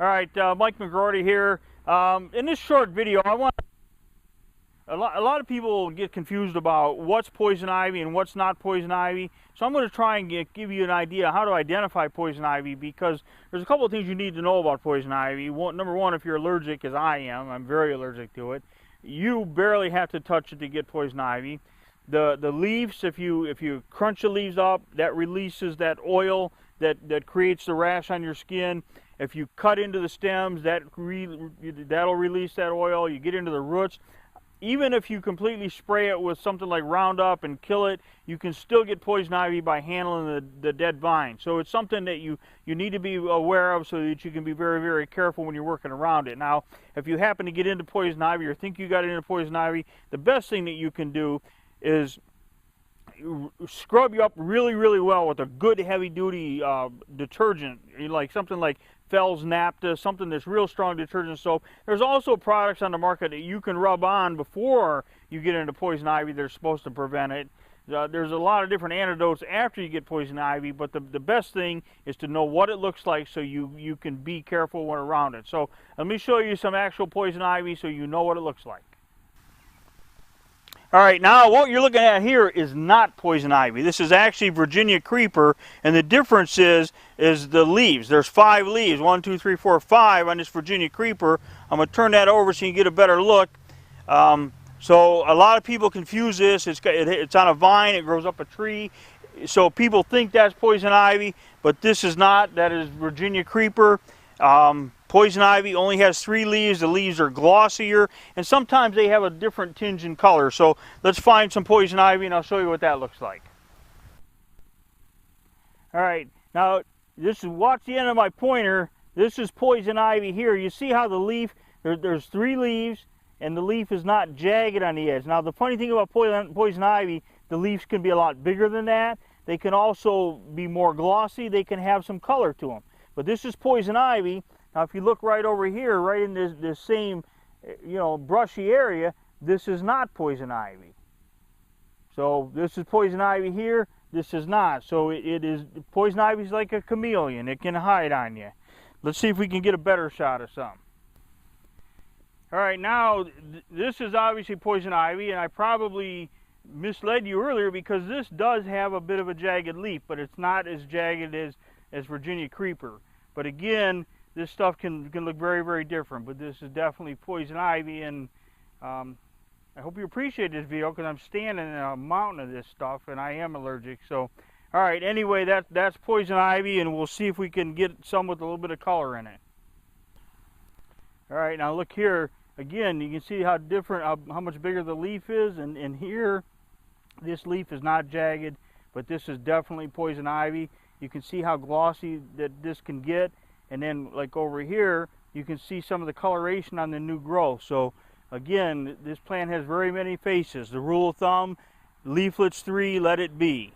All right, Mike McGroarty here. In this short video, a lot of people get confused about what's poison ivy and what's not poison ivy. So I'm going to try and give you an idea how to identify poison ivy, because there's a couple of things you need to know about poison ivy. Number one, if you're allergic, as I am, I'm very allergic to it. You barely have to touch it to get poison ivy. The leaves, if you crunch the leaves up, that releases that oil that creates the rash on your skin. If you cut into the stems, that'll release that oil. You get into the roots. Even if you completely spray it with something like Roundup and kill it, you can still get poison ivy by handling the dead vine. So it's something that you need to be aware of, so that you can be very, very careful when you're working around it. Now, if you happen to get into poison ivy or think you got into poison ivy, the best thing that you can do is scrub you up really, really well with a good heavy-duty detergent, like something like Fell's Napta, something that's real strong detergent soap. There's also products on the market that you can rub on before you get into poison ivy that are supposed to prevent it. There's a lot of different antidotes after you get poison ivy, but the best thing is to know what it looks like, so you can be careful when around it. So let me show you some actual poison ivy so you know what it looks like. All right, now what you're looking at here is not poison ivy. This is actually Virginia creeper, and the difference is the leaves. There's 5 leaves, 1, 2, 3, 4, 5 on this Virginia creeper. I'm going to turn that over so you can get a better look. So a lot of people confuse this. It's on a vine. It grows up a tree. So people think that's poison ivy, but this is not. That is Virginia creeper. Poison ivy only has 3 leaves. The leaves are glossier, and sometimes they have a different tinge in color. So let's find some poison ivy, and I'll show you what that looks like. All right, now watch the end of my pointer. This is poison ivy here. You see how the leaf, there's 3 leaves, and the leaf is not jagged on the edge. Now the funny thing about poison ivy, the leaves can be a lot bigger than that. They can also be more glossy. They can have some color to them. But this is poison ivy. Now if you look right over here, right in this same, brushy area, this is not poison ivy. So this is poison ivy here, this is not. So poison ivy is like a chameleon. It can hide on you. Let's see if we can get a better shot of some. All right, now this is obviously poison ivy, and I probably misled you earlier because this does have a bit of a jagged leaf, but it's not as jagged as Virginia creeper. But again, this stuff can look very, very different, but this is definitely poison ivy, and I hope you appreciate this video, because I'm standing in a mountain of this stuff and I am allergic. So, all right, anyway, that's poison ivy, and we'll see if we can get some with a little bit of color in it. All right, now look here. Again, you can see how different, how much bigger the leaf is, and here, this leaf is not jagged, but this is definitely poison ivy. You can see how glossy that this can get. And then, like over here, you can see some of the coloration on the new growth. So again, this plant has very many faces. The rule of thumb, leaflets 3, let it be.